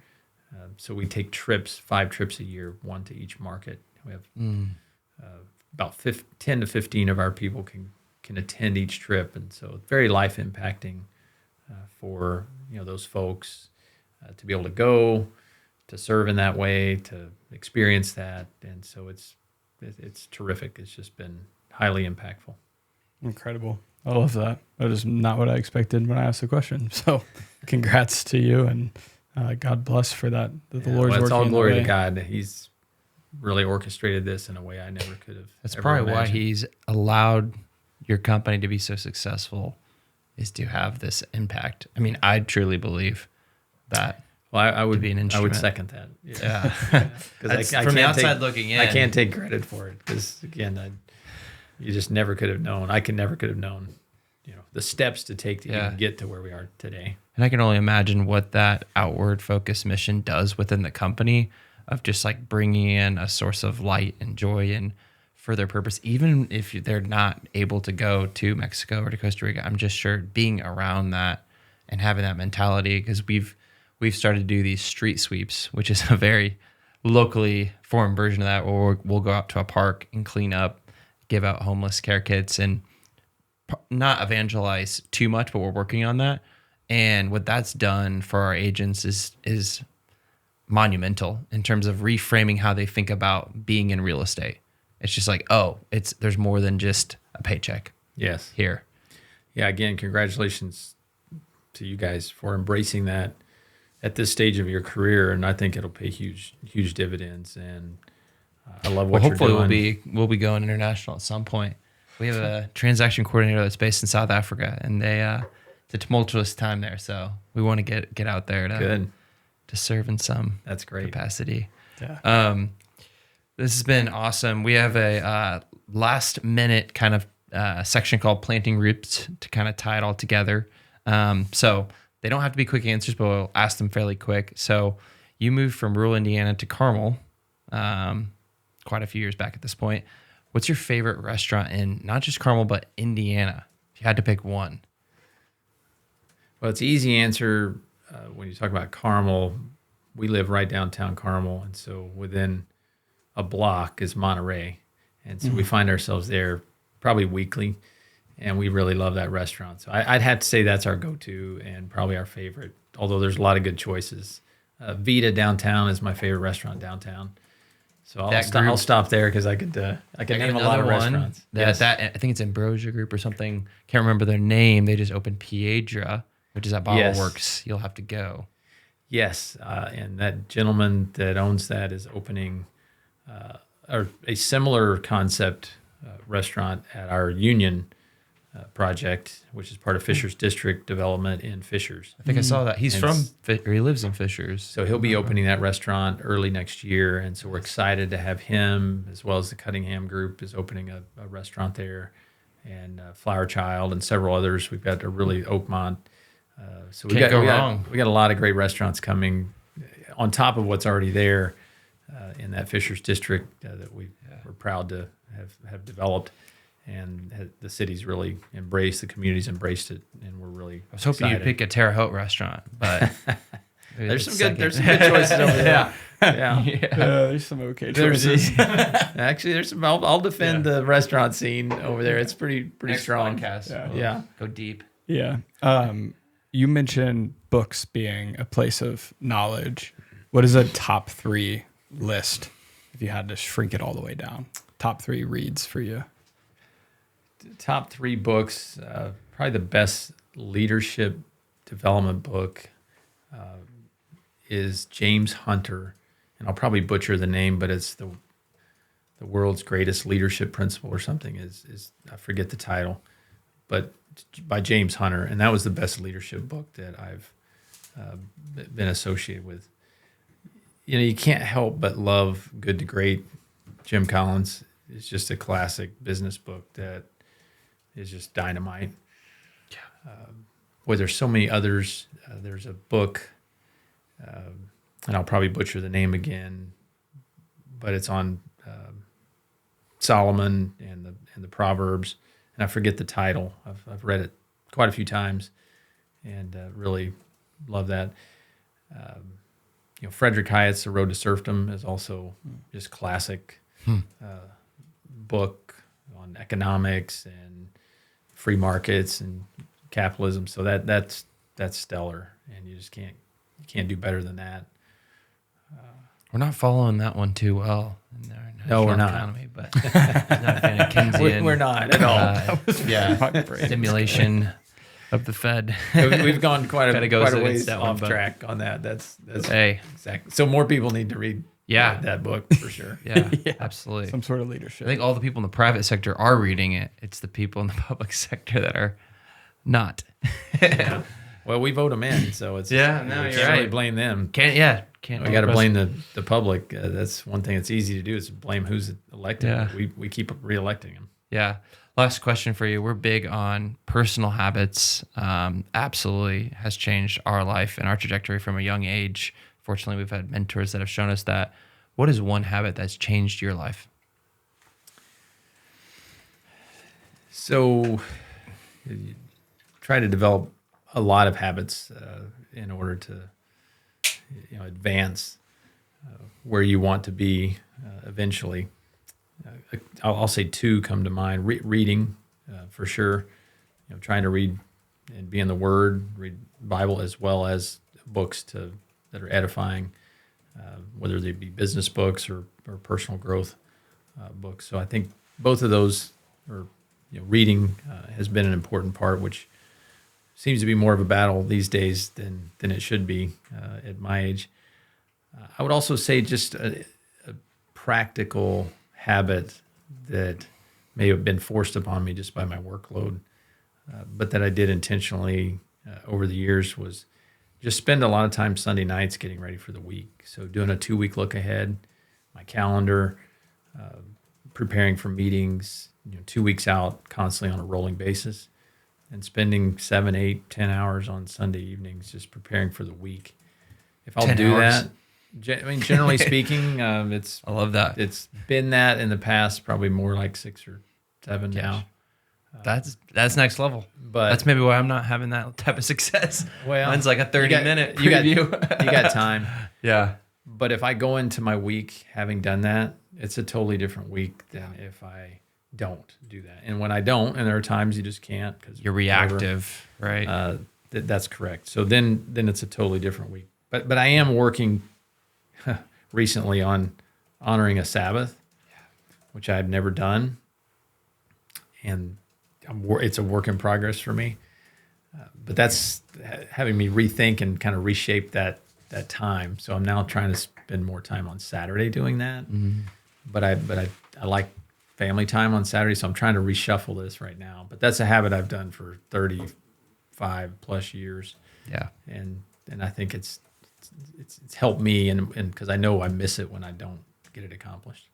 So we take trips, 5 trips a year, 1 to each market. We have about 10 to 15 of our people can attend each trip. And so it's very life impacting for those folks to be able to go, to serve in that way, to experience that. And so it's terrific. It's just been highly impactful. Incredible. I love that. That is not what I expected when I asked the question. So congrats to you, and God bless for that the Lord's working. It's all in glory the to way. God. He's really orchestrated this in a way I never could have. That's ever probably why imagined. he's allowed your company to be so successful, is to have this impact. I mean, I truly believe that. Well, I would be an I would instrument. Second that. Yeah. Because From the outside looking in. I can't take credit for it because again, you just never could have known. I never could have known, the steps to take to even get to where we are today. And I can only imagine what that outward focus mission does within the company, of just like bringing in a source of light and joy and further purpose, even if they're not able to go to Mexico or to Costa Rica. I'm just sure being around that and having that mentality, because we've started to do these street sweeps, which is a very locally formed version of that, where we'll go out to a park and clean up, give out homeless care kits, and not evangelize too much, but we're working on that. And what that's done for our agents is monumental in terms of reframing how they think about being in real estate. It's just like, there's more than just a paycheck. Yes. Here. Yeah. Again, congratulations to you guys for embracing that at this stage of your career, and I think it'll pay huge dividends. And I love what hopefully you're doing. we'll be going international at some point. We have a transaction coordinator that's based in South Africa, and it's a tumultuous time there, so we want to get out there to serve in some That's great capacity. Yeah. This has been awesome. We have a last minute kind of section called Planting Roots to kind of tie it all together. So they don't have to be quick answers, but we'll ask them fairly quick. So you moved from rural Indiana to Carmel quite a few years back at this point. What's your favorite restaurant in not just Carmel, but Indiana? If you had to pick one. Well, it's an easy answer when you talk about Carmel. We live right downtown Carmel, and so within a block is Monterey. And so we find ourselves there probably weekly, and we really love that restaurant. So I'd have to say that's our go-to and probably our favorite, although there's a lot of good choices. Vita downtown is my favorite restaurant downtown. So I'll stop there because I could name a lot of restaurants. That I think it's Ambrosia Group or something. Can't remember their name. They just opened Piedra, which is at Bottle Works. You'll have to go. Yes, and that gentleman that owns that is opening or a similar concept restaurant at our Union project, which is part of Fishers District Development in Fishers. I think I saw that. He's And he lives in Fishers. So he'll be opening that restaurant early next year, and so we're excited to have him, as well as the Cunningham Group is opening a restaurant there, and Flower Child and several others. We've got a really Oakmont. So Can't go wrong. We got a lot of great restaurants coming on top of what's already there in that Fishers District that we're proud to have developed. And the city's really embraced, the community's embraced it, and we're really I was hoping you'd pick a Terre Haute restaurant, but there's some good choices over there. Yeah. There's some okay choices. Actually, there's some. I'll defend the restaurant scene over there. It's pretty Next strong. podcast. Yeah. Go deep. Yeah. You mentioned books being a place of knowledge. What is a top 3 list if you had to shrink it all the way down? Top 3 reads for you. Top 3 books. Probably the best leadership development book is James Hunter, and I'll probably butcher the name, but it's the world's greatest leadership principle or something. Is I forget the title, but by James Hunter, and that was the best leadership book that I've been associated with. You know, you can't help but love Good to Great. Jim Collins is just a classic business book that is just dynamite. Boy, there's so many others. There's a book, and I'll probably butcher the name again, but it's on Solomon and the Proverbs, and I forget the title. I've read it quite a few times, and really love that. Frederick Hyatt's The Road to Serfdom is also just classic book on economics and free markets and capitalism. So that's stellar, and you just can't do better than that. We're not following that one too well in our No, we're not. economy, but not a fan of Keynesian. We're not at all. Stimulation of the Fed. We've gone quite Kinda a goes ways against that one, off but- track on that. That's Hey. exactly. So more people need to read that book for sure. Yeah, absolutely. Some sort of I leadership. think all the people in the private sector are reading it. It's the people in the public sector that are not. Yeah. Well, we vote them in, so it's No, we you're can't really right. blame them. Can't. We got to blame the public. That's one thing that's easy to do is blame who's elected. Yeah. We keep reelecting them. Yeah. Last question for you. We're big on personal habits. Absolutely has changed our life and our trajectory from a young age. Fortunately, we've had mentors that have shown us that. What is one habit that's changed your life? So you try to develop a lot of habits in order to advance where you want to be eventually. I'll say 2 come to mind. Reading, for sure. Trying to read and be in the Word, read Bible as well as books that are edifying, whether they be business books or personal growth books. So I think both of those, reading has been an important part, which seems to be more of a battle these days than it should be at my age. I would also say just a practical habit that may have been forced upon me just by my workload, but that I did intentionally over the years was just spend a lot of time Sunday nights getting ready for the week. So doing a 2-week look ahead, my calendar, preparing for meetings, 2 weeks out constantly on a rolling basis, and spending 7, 8, 10 hours on Sunday evenings just preparing for the week. If I'll 10 do hours. that, generally speaking, it's I love that. it's been that in the past, probably more like 6 or 7 now. That's next level. But That's maybe why I'm not having that type of success. Well, Mine's like a 30-minute you got- preview. you got time. Yeah. But if I go into my week having done that, it's a totally different week than if I don't do that. And when I don't, and there are times you just can't because You're reactive, right? That's correct. So then it's a totally different week. But I am working recently on honoring a Sabbath, which I've never done, and it's a work in progress for me. But that's having me rethink and kind of reshape that time. So I'm now trying to spend more time on Saturday doing that. Mm-hmm. But I like family time on Saturday, so I'm trying to reshuffle this right now. But that's a habit I've done for 35 plus years. Yeah. And I think it's helped me, and because I know I miss it when I don't get it accomplished.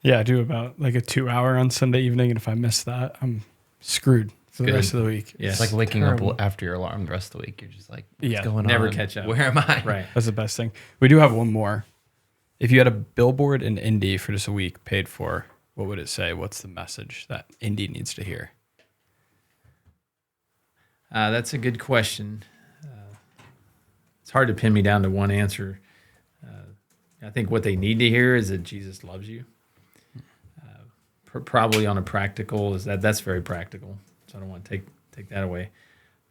Yeah, I do about like a 2 hour on Sunday evening, and if I miss that, I'm screwed for the rest of the week. Yeah. It's like waking up after your alarm the rest of the week. You're just like, what's going on? Never catch up. Where am I? Right. That's the best thing. We do have one more. If you had a billboard in Indy for just a week paid for, what would it say? What's the message that Indy needs to hear? That's a good question. It's hard to pin me down to one answer. I think what they need to hear is that Jesus loves you. Probably on a practical, that's very practical. So I don't want to take that away.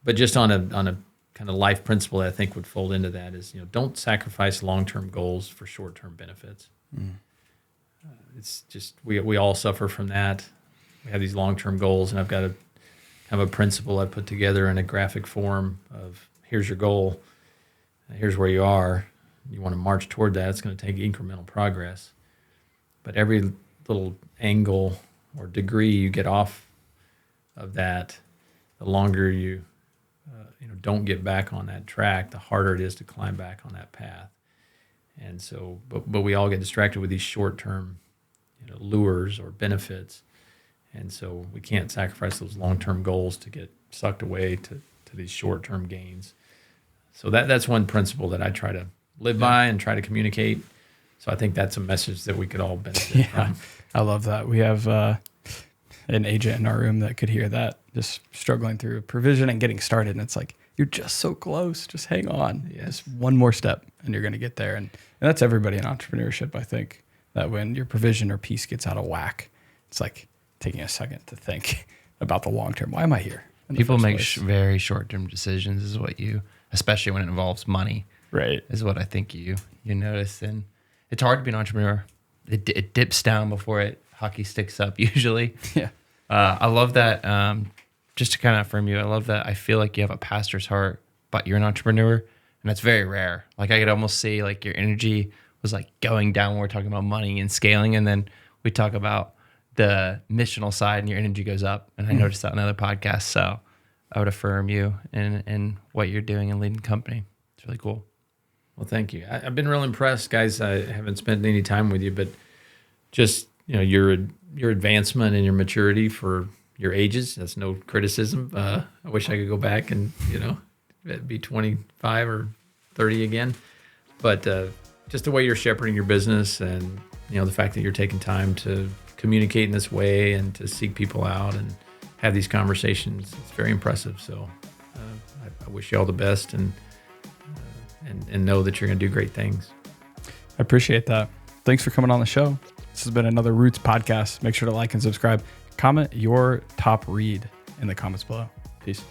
But just on a kind of life principle that I think would fold into that is, don't sacrifice long-term goals for short-term benefits. It's just we all suffer from that. We have these long-term goals, and I've got a principle I put together in a graphic form of here's your goal, here's where you are. You want to march toward that. It's going to take incremental progress. But every little angle or degree you get off of that, the longer you don't get back on that track, the harder it is to climb back on that path. And so, but we all get distracted with these short-term lures or benefits. And so we can't sacrifice those long-term goals to get sucked away to these short-term gains. So that's one principle that I try to live by and try to communicate. So I think that's a message that we could all benefit from. I love that. We have an agent in our room that could hear that, just struggling through provision and getting started. And it's like, you're just so close. Just hang on. Yes. Just one more step and you're going to get there. And that's everybody in entrepreneurship, I think, that when your provision or piece gets out of whack, it's like taking a second to think about the long term. Why am I here? People make very short-term decisions is what especially when it involves money. Right. Is what I think you notice. And it's hard to be an entrepreneur. It dips down before it hockey sticks up usually. Yeah. I love that. Just to kind of affirm you, I love that. I feel like you have a pastor's heart, but you're an entrepreneur, and that's very rare. Like I could almost see like your energy was like going down when we're talking about money and scaling, and then we talk about the missional side, and your energy goes up. And I noticed that in other podcasts. So I would affirm you in what you're doing and leading the company. It's really cool. Well, thank you. I've been real impressed, guys. I haven't spent any time with you, but just your advancement and your maturity for your ages. That's no criticism. I wish I could go back and be 25 or 30 again. But just the way you're shepherding your business, and the fact that you're taking time to communicate in this way and to seek people out and have these conversations, it's very impressive. So I wish you all the best, and know that you're going to do great things. I appreciate that. Thanks for coming on the show. This has been another Roots podcast. Make sure to like and subscribe. Comment your top read in the comments below. Peace.